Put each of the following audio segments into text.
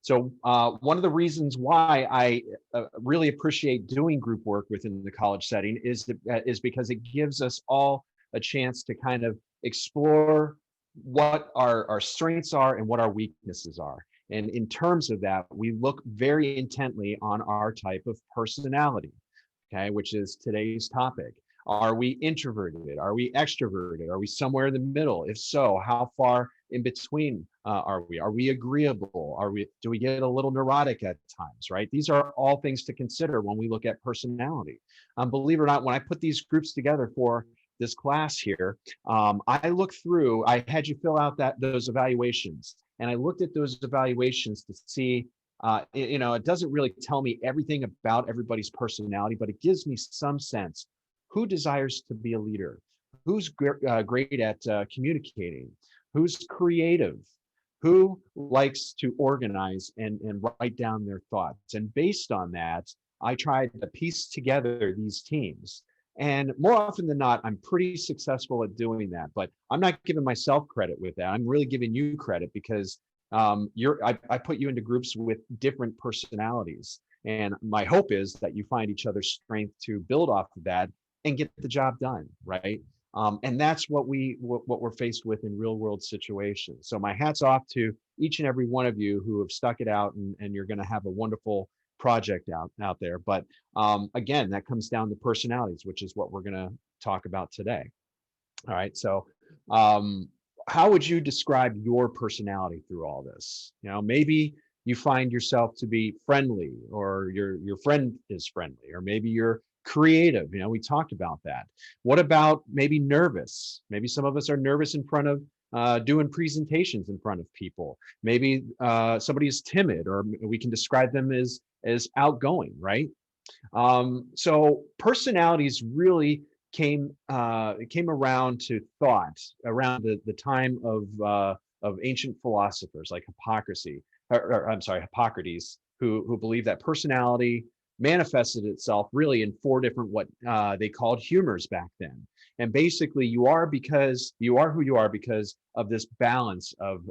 So one of the reasons why I really appreciate doing group work within the college setting is because it gives us all a chance to kind of explore what our strengths are and what our weaknesses are. And in terms of that, we look very intently on our type of personality, okay, which is today's topic. Are we introverted? Are we extroverted? Are we somewhere in the middle? If so, how far in between are we? Are we agreeable? Do we get a little neurotic at times, right? These are all things to consider when we look at personality. Believe it or not, when I put these groups together for this class here, I had you fill out those evaluations, and I looked at those evaluations to see it doesn't really tell me everything about everybody's personality, but it gives me some sense. Who desires to be a leader? Who's great at communicating? Who's creative? Who likes to organize and write down their thoughts? And based on that, I tried to piece together these teams. And more often than not, I'm pretty successful at doing that. But I'm not giving myself credit with that. I'm really giving you credit because I put you into groups with different personalities. And my hope is that you find each other's strength to build off of that and get the job done, right? And that's what we're faced with in real world situations. So my hat's off to each and every one of you who have stuck it out, and you're going to have a wonderful project out there. But again, that comes down to personalities, which is what we're going to talk about today. All right. So how would you describe your personality through all this? Maybe you find yourself to be friendly, or your friend is friendly, or maybe you're creative. We talked about that. What about maybe nervous? Maybe some of us are nervous in front of doing presentations in front of people. Maybe somebody is timid, or we can describe them as outgoing, right? So personalities really came around to thought around the time of ancient philosophers like Hippocrates, who believed that personality manifested itself really in four different what they called humors back then. And basically, you are who you are because of this balance of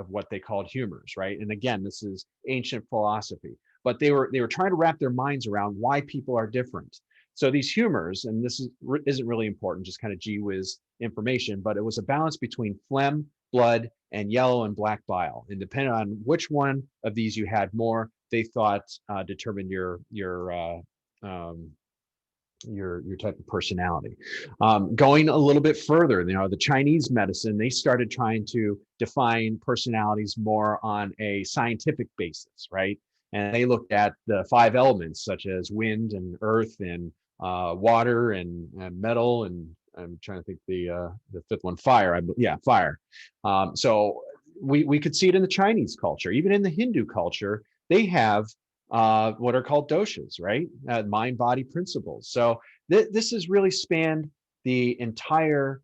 what they called humors, right? And again, this is ancient philosophy, but they were trying to wrap their minds around why people are different. So these humors, and this isn't really important, just kind of gee whiz information, but it was a balance between phlegm, blood, and yellow and black bile. And depending on which one of these you had more, they thought determined your type of personality. Going a little bit further, the Chinese medicine, they started trying to define personalities more on a scientific basis, right? And they looked at the 5 elements, such as wind and earth and water and metal, and I'm trying to think the 5th one, fire. Fire. So we could see it in the Chinese culture, even in the Hindu culture. They have what are called doshas, right? Mind-body principles. So this has really spanned the entire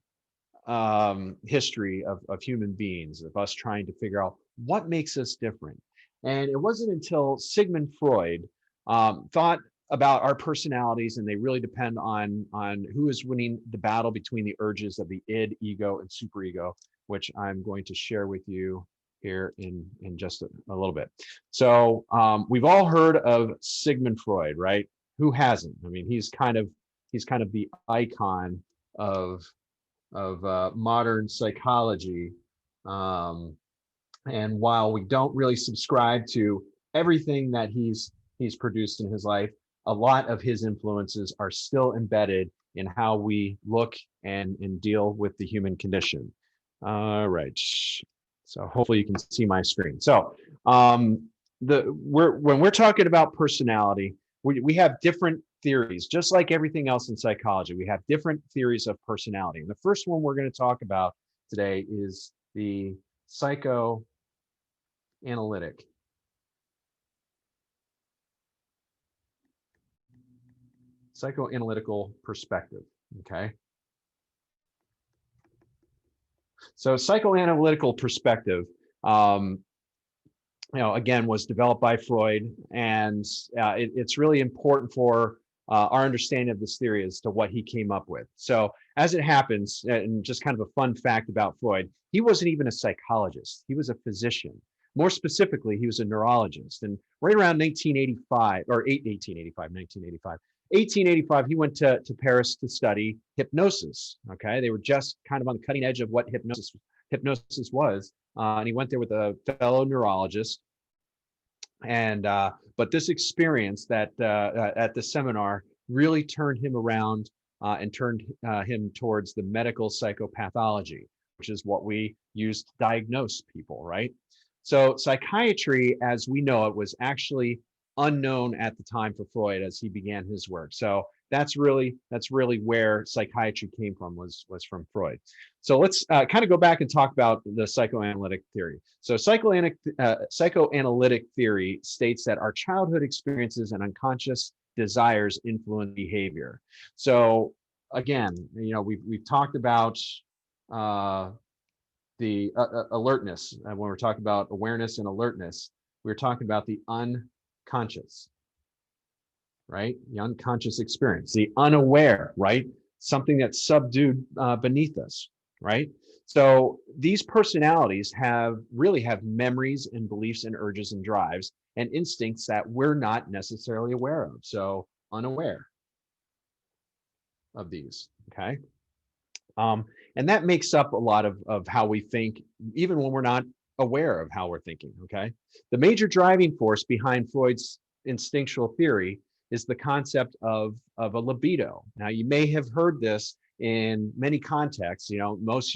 history of human beings, of us trying to figure out what makes us different. And it wasn't until Sigmund Freud thought about our personalities, and they really depend on who is winning the battle between the urges of the id, ego, and superego, which I'm going to share with you here in just a little bit. So we've all heard of Sigmund Freud, right? Who hasn't? I mean, he's kind of the icon of modern psychology. And while we don't really subscribe to everything that he's produced in his life, a lot of his influences are still embedded in how we look and deal with the human condition. All right. So hopefully you can see my screen. So when we're talking about personality, we have different theories, just like everything else in psychology. We have different theories of personality. And the first one we're going to talk about today is the psychoanalytical perspective. Okay. So psychoanalytical perspective, again, was developed by Freud, and it's really important for our understanding of this theory as to what he came up with. So as it happens, and just kind of a fun fact about Freud, he wasn't even a psychologist. He was a physician. More specifically, he was a neurologist. And right around 1985, or 1885, he went to Paris to study hypnosis. Okay, they were just kind of on the cutting edge of what hypnosis was. And he went there with a fellow neurologist. And but this experience that at the seminar really turned him around and turned him towards the medical psychopathology, which is what we use to diagnose people, right? So psychiatry, as we know it, was actually unknown at the time for Freud as he began his work. So that's really where psychiatry came from, was from Freud. So let's kind of go back and talk about the psychoanalytic theory. So psychoanalytic theory states that our childhood experiences and unconscious desires influence behavior. So again, you know, we've talked about the alertness. When we're talking about awareness and alertness, we're talking about the unconscious, right? The unconscious experience, the unaware, right? Something that's subdued beneath us, right? So these personalities really have memories and beliefs and urges and drives and instincts that we're not necessarily aware of. So unaware of these, okay? And that makes up a lot of how we think, even when we're not aware of how we're thinking, okay? The major driving force behind Freud's instinctual theory is the concept of a libido. Now, you may have heard this in many contexts, you know, most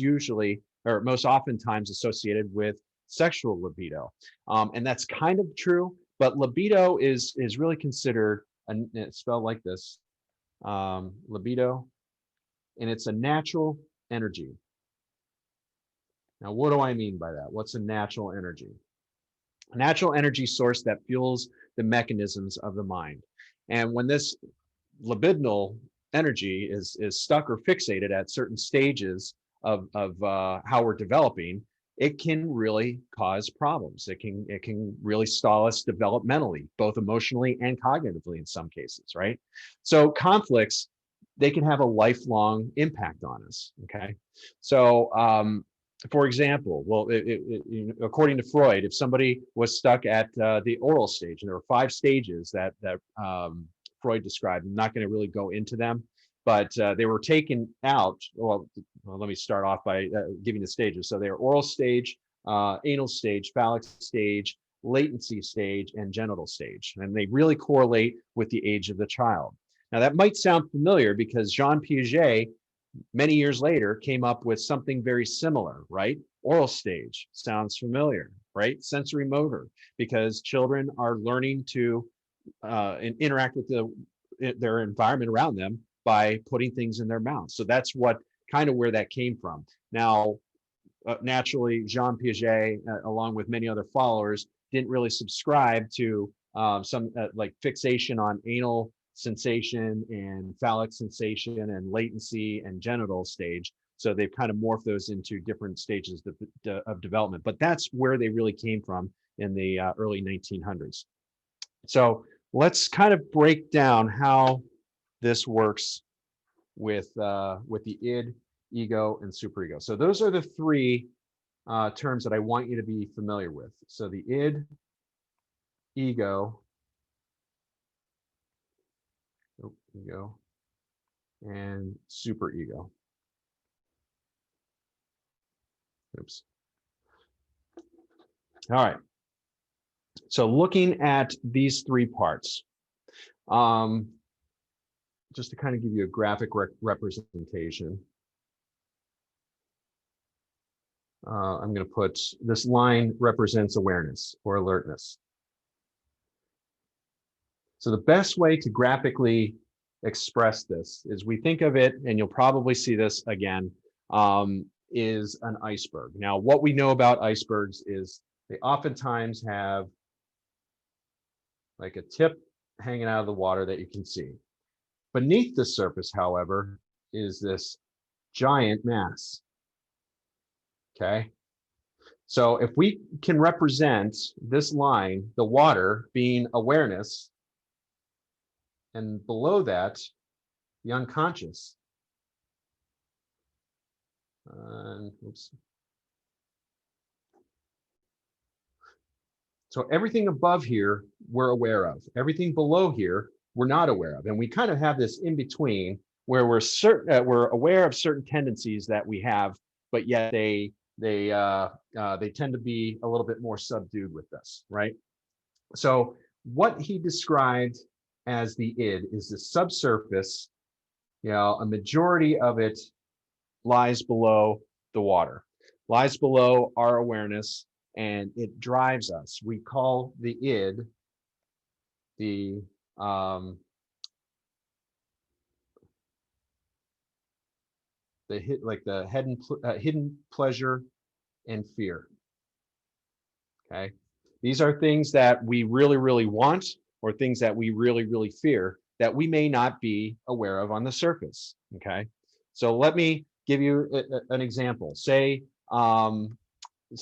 oftentimes associated with sexual libido. And that's kind of true, but libido is really considered, it's spelled like this, libido, and it's a natural energy. Now, what do I mean by that? What's a natural energy? A natural energy source that fuels the mechanisms of the mind. And when this libidinal energy is stuck or fixated at certain stages of how we're developing, it can really cause problems. It can really stall us developmentally, both emotionally and cognitively in some cases, right? So conflicts, they can have a lifelong impact on us, okay? So for example, well, according to Freud, if somebody was stuck at the oral stage, and there were 5 stages that Freud described, I'm not going to really go into them, but they were taken out. Well, let me start off by giving the stages. So they are oral stage, anal stage, phallic stage, latency stage, and genital stage. And they really correlate with the age of the child. Now, that might sound familiar because Jean Piaget, many years later, came up with something very similar, right? Oral stage sounds familiar, right? Sensory motor, because children are learning to interact with their environment around them by putting things in their mouth. So that's what kind of where that came from. Now, naturally, Jean Piaget, along with many other followers, didn't really subscribe to some like fixation on anal sensation and phallic sensation and latency and genital stage. So they've kind of morphed those into different stages of development. But that's where they really came from in the early 1900s. So let's kind of break down how this works with the id, ego, and superego. So those are the 3 terms that I want you to be familiar with. So the id, ego, and superego. Oops. All right. So looking at these 3 parts, just to kind of give you a graphic representation, I'm going to put this line represents awareness or alertness. So the best way to graphically express this is we think of it, and you'll probably see this again, is an iceberg. Now, what we know about icebergs is they oftentimes have like a tip hanging out of the water that you can see. Beneath the surface, however, is this giant mass. Okay. So if we can represent this line, the water being awareness, and below that, the unconscious. Oops. So everything above here, we're aware of. Everything below here, we're not aware of. And we kind of have this in between where we're aware of certain tendencies that we have, but yet they tend to be a little bit more subdued with us, right? So what he described as the id is the subsurface. A majority of it lies below the water, lies below our awareness, and it drives us. We call the id the hidden pleasure and fear. Okay, these are things that we really, really want, or things that we really, really fear that we may not be aware of on the surface. Okay, so let me give you an example. Say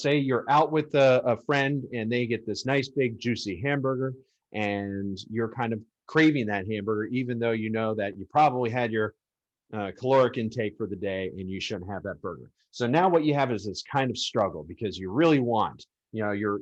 you're out with a friend and they get this nice big juicy hamburger, and you're kind of craving that hamburger, even though you know that you probably had your caloric intake for the day and you shouldn't have that burger. So now what you have is this kind of struggle because you really want, your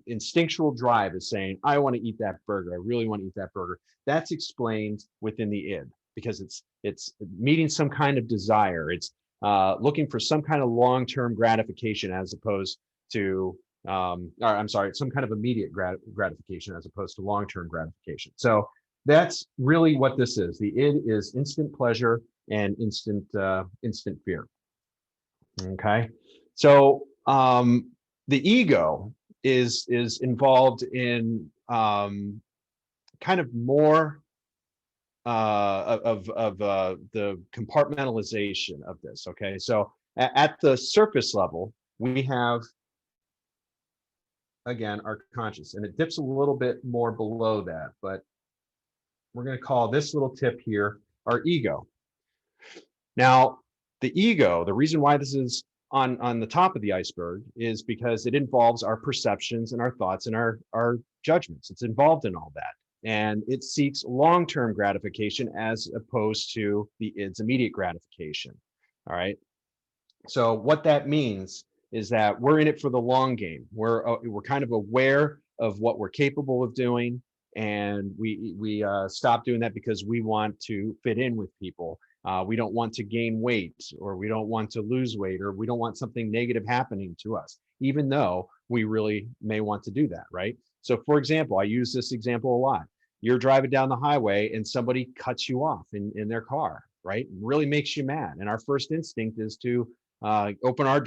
instinctual drive is saying, I want to eat that burger. I really want to eat that burger. That's explained within the id because it's meeting some kind of desire. It's looking for some kind of long-term gratification as opposed to or I'm sorry, some kind of immediate gratification as opposed to long-term gratification. So that's really what this is. The id is instant pleasure and instant fear. Okay, so the ego is involved in kind of more of the compartmentalization of this. Okay, so at the surface level, we have again our conscious, and it dips a little bit more below that, but we're going to call this little tip here our ego. Now, the ego, the reason why this is on the top of the iceberg is because it involves our perceptions and our thoughts and our judgments. It's involved in all that. And it seeks long-term gratification as opposed to the id's immediate gratification. All right. So what that means is that we're in it for the long game. We're kind of aware of what we're capable of doing, and we stop doing that because we want to fit in with people. We don't want to gain weight, or we don't want to lose weight, or we don't want something negative happening to us, even though we really may want to do that, right? So for example, I use this example a lot. You're driving down the highway and somebody cuts you off in their car, right? It really makes you mad. And our first instinct is to open their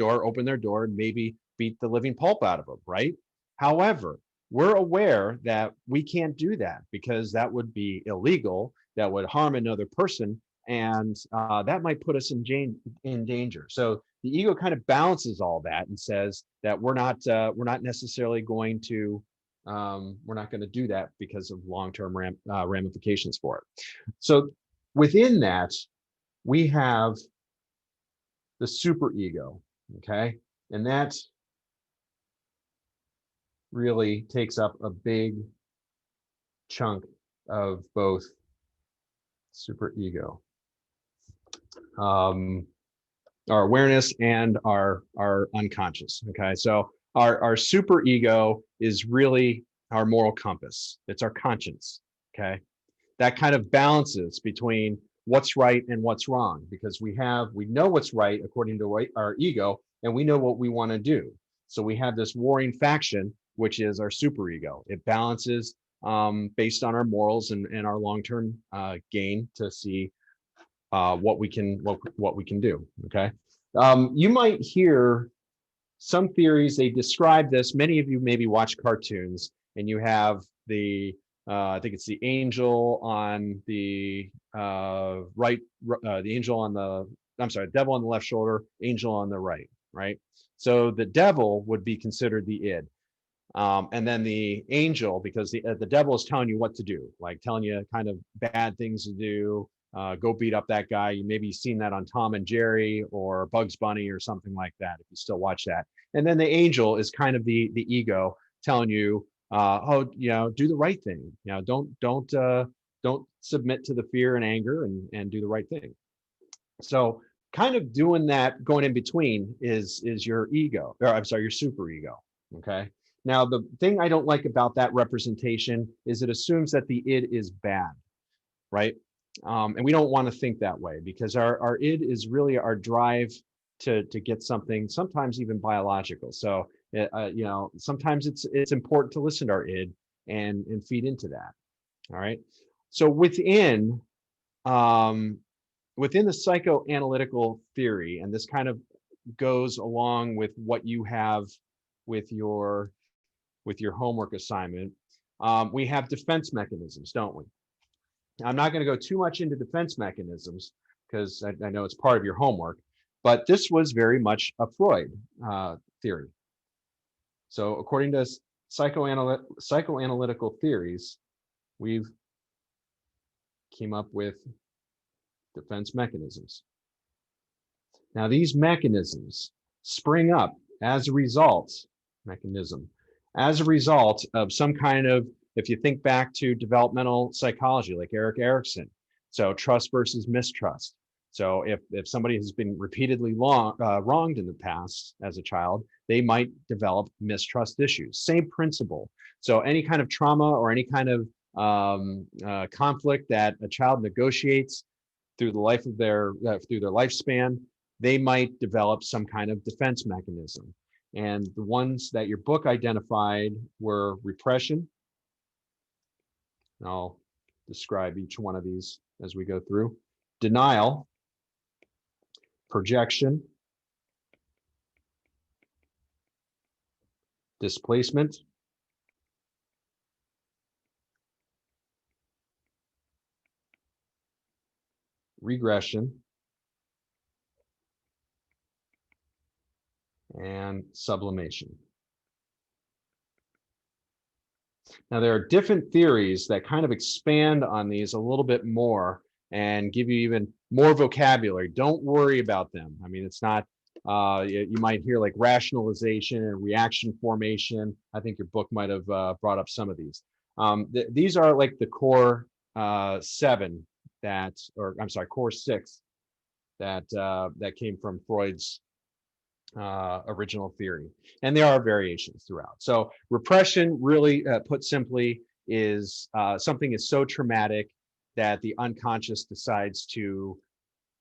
door, and maybe beat the living pulp out of them, right? However, we're aware that we can't do that because that would be illegal, that would harm another person, and that might put us in danger. So the ego kind of balances all that and says that we're not necessarily going to do that because of long-term ramifications for it. So within that, we have the superego, okay? And that really takes up a big chunk of both superego, our awareness and our unconscious, okay? So our superego is really our moral compass. It's our conscience, okay? That kind of balances between what's right and what's wrong, because we know what's right according to our ego, and we know what we want to do. So we have this warring faction, which is our superego. It balances based on our morals and our long-term gain to see what we can do. Okay, you might hear some theories. They describe this. Many of you maybe watch cartoons, and you have the I think it's the angel on the right, the angel on the, I'm sorry, devil on the left shoulder, angel on the right, right? So the devil would be considered the id. And then the angel, because the devil is telling you what to do, like telling you kind of bad things to do. Go beat up that guy. You maybe seen that on Tom and Jerry or Bugs Bunny or something like that, if you still watch that. And then the angel is kind of the ego telling you, oh, do the right thing. Don't submit to the fear and anger, and do the right thing. So kind of doing that, going in between is your ego, or I'm sorry, your super ego. Okay. Now, the thing I don't like about that representation is it assumes that the id is bad, right? And we don't want to think that way, because our id is really our drive to get something, sometimes even biological. So, sometimes it's important to listen to our id and feed into that. All right. So um, within the psychoanalytical theory, and this kind of goes along with what you have with your homework assignment, we have defense mechanisms, don't we? I'm not going to go too much into defense mechanisms because I know it's part of your homework, but this was very much a Freud theory. So according to psychoanalytical theories, we've came up with defense mechanisms. Now, these mechanisms spring up as a result, as a result of some kind of, if you think back to developmental psychology, like Erik Erikson, so trust versus mistrust. So if somebody has been repeatedly wronged in the past as a child, they might develop mistrust issues. Same principle. So any kind of trauma or any kind of conflict that a child negotiates through the life of through their lifespan, they might develop some kind of defense mechanism. And the ones that your book identified were repression. I'll describe each one of these as we go through. Denial, projection, displacement, regression, and sublimation. Now, there are different theories that kind of expand on these a little bit more and give you even more vocabulary. Don't worry about them. I mean, it's not, you might hear like rationalization and reaction formation. I think your book might have brought up some of these. These are like the core seven that, or I'm sorry, core six that came from Freud's original theory, and there are variations throughout. So repression, really put simply, is something is so traumatic that the unconscious decides to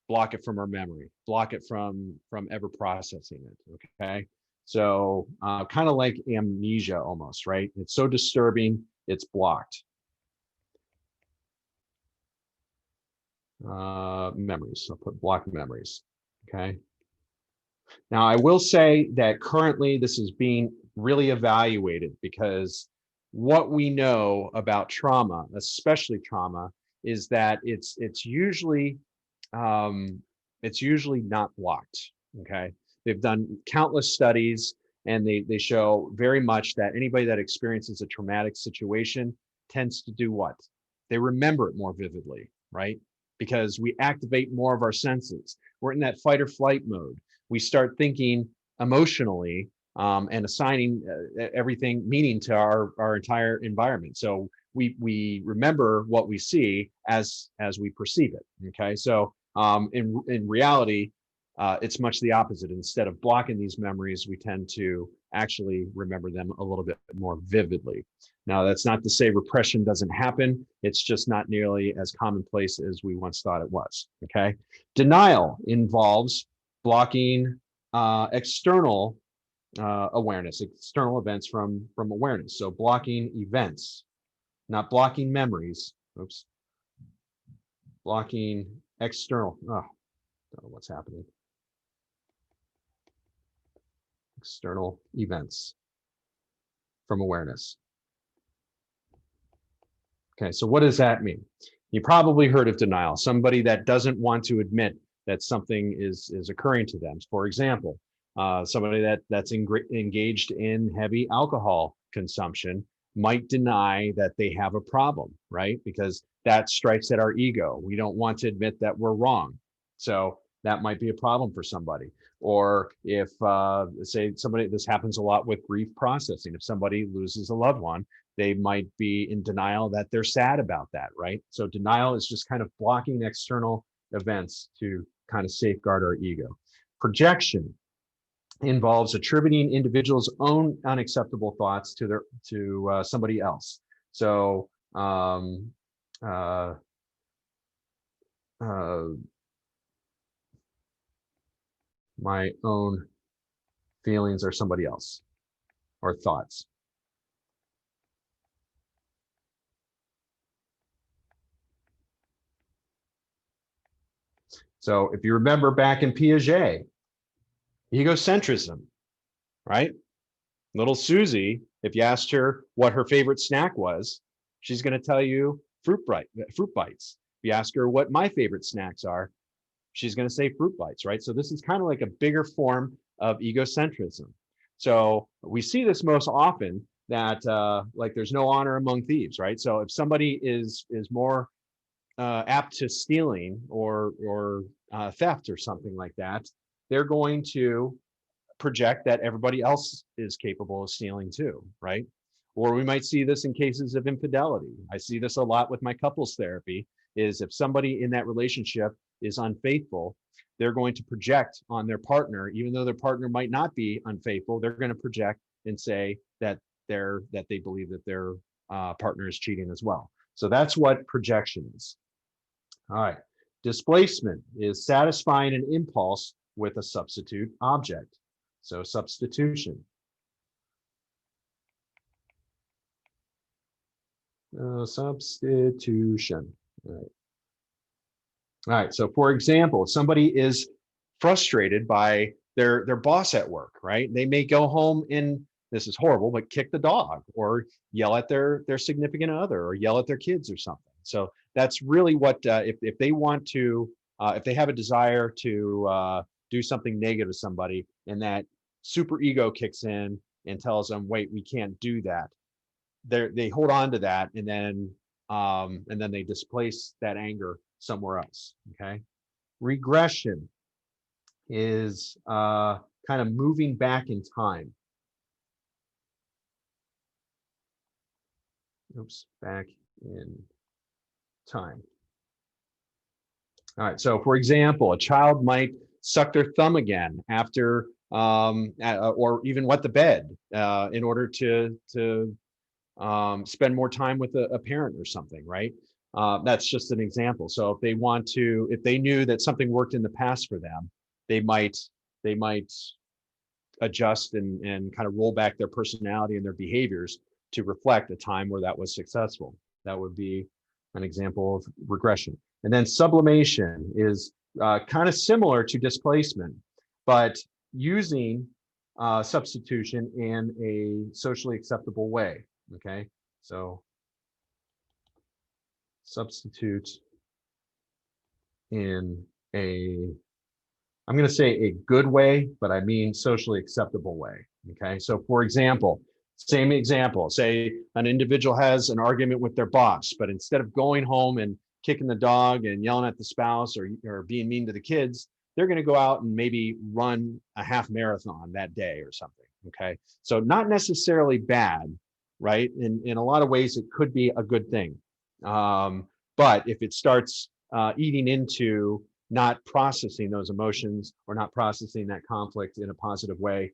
block it from our memory, block it from ever processing it. Okay, so kind of like amnesia almost, right? It's so disturbing, it's blocked. Memories, I'll put blocked memories. Okay. Now, I will say that currently this is being really evaluated, because what we know about trauma, especially trauma, is that it's usually not blocked. Okay, they've done countless studies, and they show very much that anybody that experiences a traumatic situation tends to do what? They remember it more vividly, right? Because we activate more of our senses. We're in that fight or flight mode. We start thinking emotionally, and assigning everything meaning to our entire environment. So we remember what we see as we perceive it. Okay, so in reality, it's much the opposite. Instead of blocking these memories, we tend to actually remember them a little bit more vividly. Now, that's not to say repression doesn't happen. It's just not nearly as commonplace as we once thought it was. Okay, denial involves blocking external awareness, external events from awareness. So blocking events, not blocking memories. Oops. Blocking external. Oh, don't know what's happening. External events from awareness. Okay, so what does that mean? You probably heard of denial, somebody that doesn't want to admit that something is occurring to them. For example, somebody that's engaged in heavy alcohol consumption might deny that they have a problem, right? Because that strikes at our ego. We don't want to admit that we're wrong. So that might be a problem for somebody. Or if, say, somebody, this happens a lot with grief processing. If somebody loses a loved one, they might be in denial that they're sad about that, right? So denial is just kind of blocking external events to kind of safeguard our ego. Projection involves attributing individuals' own unacceptable thoughts to somebody else. So uh, uh, my own feelings are somebody else, or thoughts. So if you remember back in Piaget, egocentrism, right? Little Susie, if you asked her what her favorite snack was, she's going to tell you fruit bites. If you ask her what my favorite snacks are, she's going to say fruit bites, right? So this is kind of like a bigger form of egocentrism. So we see this most often that like there's no honor among thieves, right? So if somebody is more apt to stealing or theft or something like that, they're going to project that everybody else is capable of stealing too, right? Or we might see this in cases of infidelity. I see this a lot with my couples therapy, is if somebody in that relationship is unfaithful, they're going to project on their partner, even though their partner might not be unfaithful, they're going to project and say that they believe that their partner is cheating as well. So that's what projection is. All right. Displacement is satisfying an impulse with a substitute object. So substitution. Substitution. All right. All right. So for example, if somebody is frustrated by their boss at work, right? They may go home and, this is horrible, but kick the dog or yell at their significant other or yell at their kids or something. So that's really what, if they want to, if they have a desire to do something negative to somebody, and that super ego kicks in and tells them, wait, we can't do that. They hold on to that, and then they displace that anger somewhere else. Okay. Regression is kind of moving back in time. Oops, back in time. All right, so for example, a child might suck their thumb again after, or even wet the bed in order to spend more time with a parent or something, right? That's just an example. So if they want to, if they knew that something worked in the past for them, they might adjust and kind of roll back their personality and their behaviors to reflect a time where that was successful. That would be an example of regression. And then sublimation is kind of similar to displacement, but using substitution in a socially acceptable way. Okay, so substitute in a, I'm going to say a good way, but I mean socially acceptable way. Okay, so for example, same example, say an individual has an argument with their boss, but instead of going home and kicking the dog and yelling at the spouse or being mean to the kids, they're going to go out and maybe run a half marathon that day or something. Okay, so not necessarily bad, right? In a lot of ways, it could be a good thing. But if it starts eating into not processing those emotions or not processing that conflict in a positive way,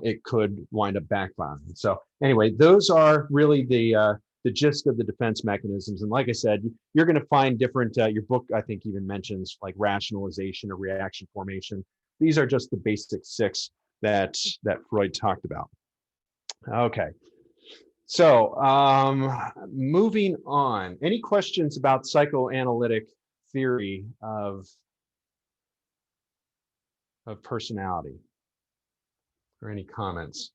it could wind up backfiring. So anyway, those are really the gist of the defense mechanisms. And like I said, you're going to find different, your book, I think, even mentions like rationalization or reaction formation. These are just the basic 6 that Freud talked about. Okay. So moving on, any questions about psychoanalytic theory of personality, or any comments?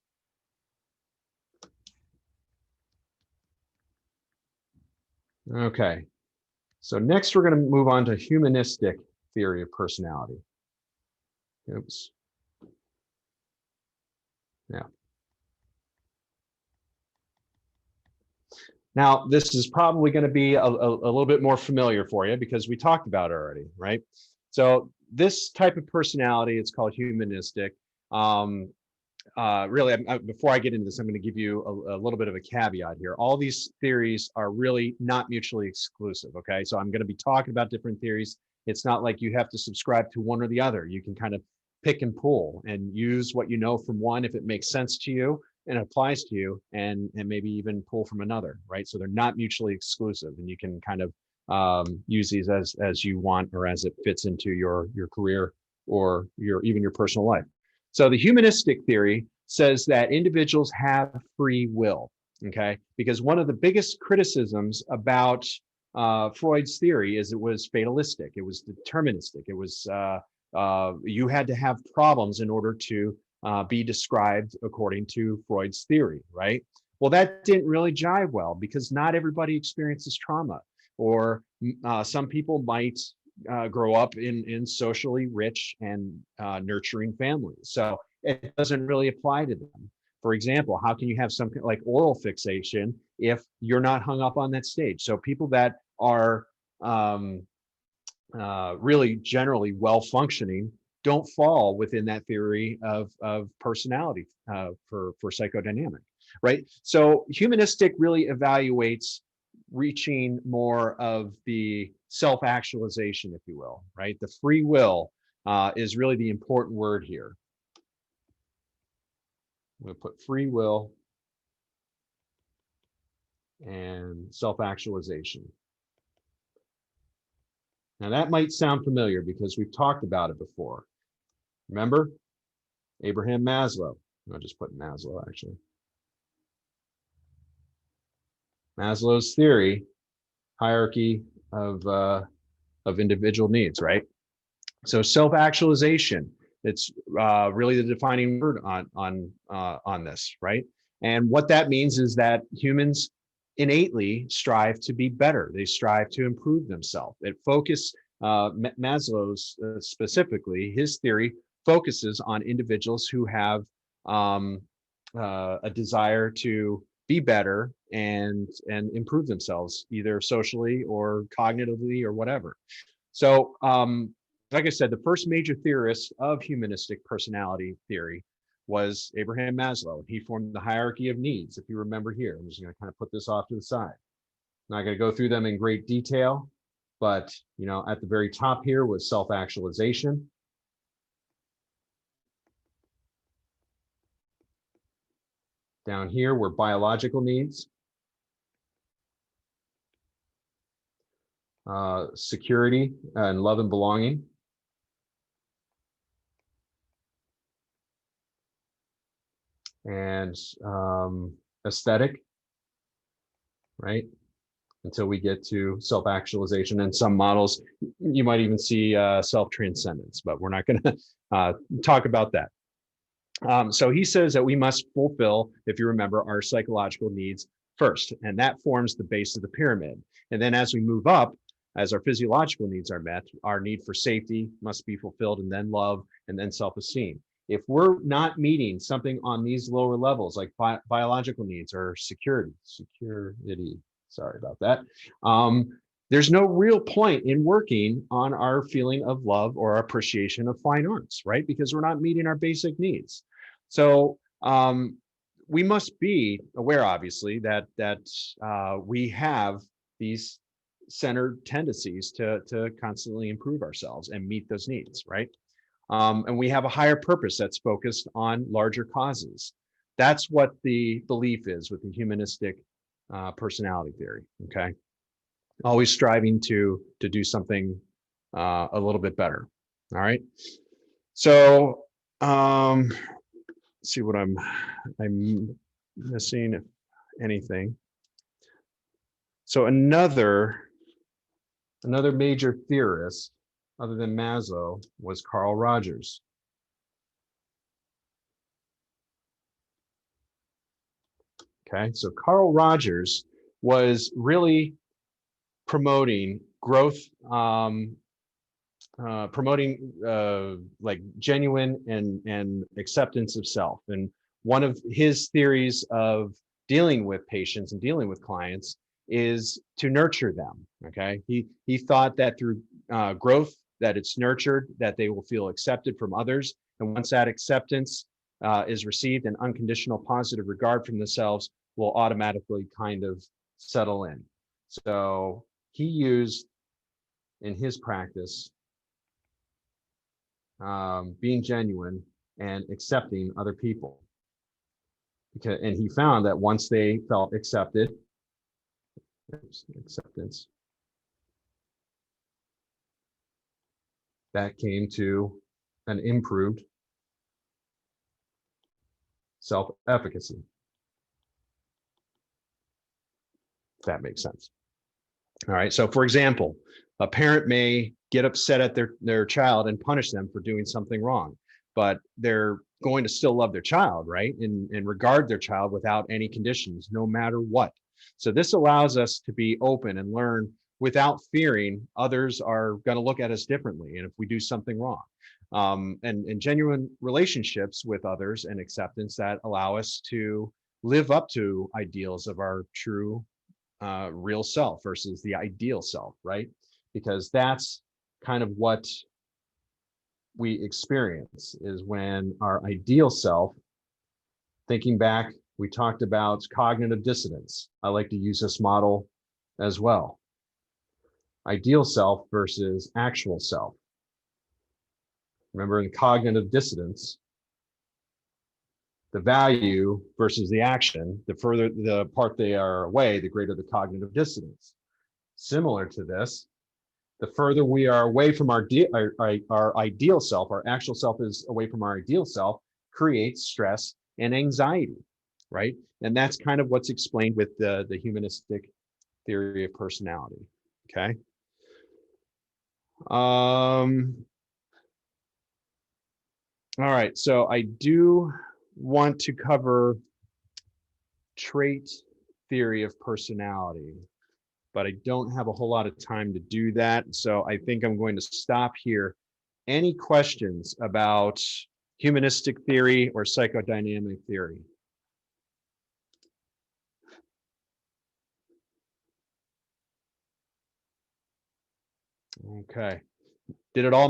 Okay, so next we're going to move on to humanistic theory of personality. Oops. Yeah. Now, this is probably going to be a little bit more familiar for you because we talked about it already, right? So this type of personality, it's called humanistic. Really, before I get into this, I'm going to give you a little bit of a caveat here. All these theories are really not mutually exclusive, okay? So I'm going to be talking about different theories. It's not like you have to subscribe to one or the other. You can kind of pick and pull and use what you know from one if it makes sense to you and applies to you, and maybe even pull from another, right? So they're not mutually exclusive, and you can kind of use these as you want, or as it fits into your career or even your personal life. So the humanistic theory says that individuals have free will, okay? Because one of the biggest criticisms about Freud's theory is it was fatalistic, it was deterministic, it was you had to have problems in order to be described according to Freud's theory, right? Well, that didn't really jive well, because not everybody experiences trauma, or some people might grow up in socially rich and nurturing families. So it doesn't really apply to them. For example, how can you have something like oral fixation if you're not hung up on that stage? So people that are really generally well functioning don't fall within that theory of personality for psychodynamic, right? So humanistic really evaluates reaching more of the self-actualization, if you will, right? The free will is really the important word here. I'm going to put free will and self-actualization. Now that might sound familiar because we've talked about it before. Remember Abraham Maslow? I'll just put Maslow actually. Maslow's theory, hierarchy of individual needs, right? So self-actualization, it's really the defining word on this, right? And what that means is that humans innately strive to be better. They strive to improve themselves. It focuses, Maslow's specifically, his theory focuses on individuals who have a desire to be better and improve themselves, either socially or cognitively or whatever. So like I said, the first major theorist of humanistic personality theory was Abraham Maslow. He formed the hierarchy of needs, if you remember here. I'm just going to kind of put this off to the side. I'm not going to go through them in great detail, but at the very top here was self-actualization. Down here were biological needs, security and love and belonging, and aesthetic, right? Until we get to self-actualization. And some models, you might even see self-transcendence, but we're not going to talk about that. So he says that we must fulfill, if you remember, our psychological needs first, and that forms the base of the pyramid. And then as we move up, as our physiological needs are met, our need for safety must be fulfilled, and then love, and then self-esteem. If we're not meeting something on these lower levels, like biological needs or security, sorry about that, there's no real point in working on our feeling of love or appreciation of fine arts, right? Because we're not meeting our basic needs. So we must be aware, obviously, that we have these centered tendencies to constantly improve ourselves and meet those needs, right? And we have a higher purpose that's focused on larger causes. That's what the belief is with the humanistic personality theory, okay? Always striving to do something a little bit better, all right? So let's see what I'm missing, if anything. So another major theorist other than Maslow was Carl Rogers. Okay, so Carl Rogers was really promoting growth, promoting like genuine and acceptance of self. And one of his theories of dealing with patients and dealing with clients is to nurture them. Okay, he thought that through growth, that it's nurtured, that they will feel accepted from others, and once that acceptance is received, an unconditional positive regard from themselves will automatically kind of settle in. So he used in his practice being genuine, and accepting other people. And he found that once they felt accepted, acceptance, that came to an improved self-efficacy. If that makes sense. All right. So, for example, a parent may get upset at their child and punish them for doing something wrong, but they're going to still love their child, right? And regard their child without any conditions, no matter what. So this allows us to be open and learn without fearing others are going to look at us differently, and if we do something wrong. And genuine relationships with others and acceptance that allow us to live up to ideals of our true real self versus the ideal self, right? Because that's kind of what we experience is when our ideal self, thinking back, we talked about cognitive dissonance. I like to use this model as well. Ideal self versus actual self. Remember, in cognitive dissonance, the value versus the action, the further the apart they are away, the greater the cognitive dissonance. Similar to this, the further we are away from our ideal self, our actual self is away from our ideal self, creates stress and anxiety, right? And that's kind of what's explained with the humanistic theory of personality, okay? All right, so I do want to cover trait theory of personality, but I don't have a whole lot of time to do that. So I think I'm going to stop here. Any questions about humanistic theory or psychodynamic theory? Okay. Did it all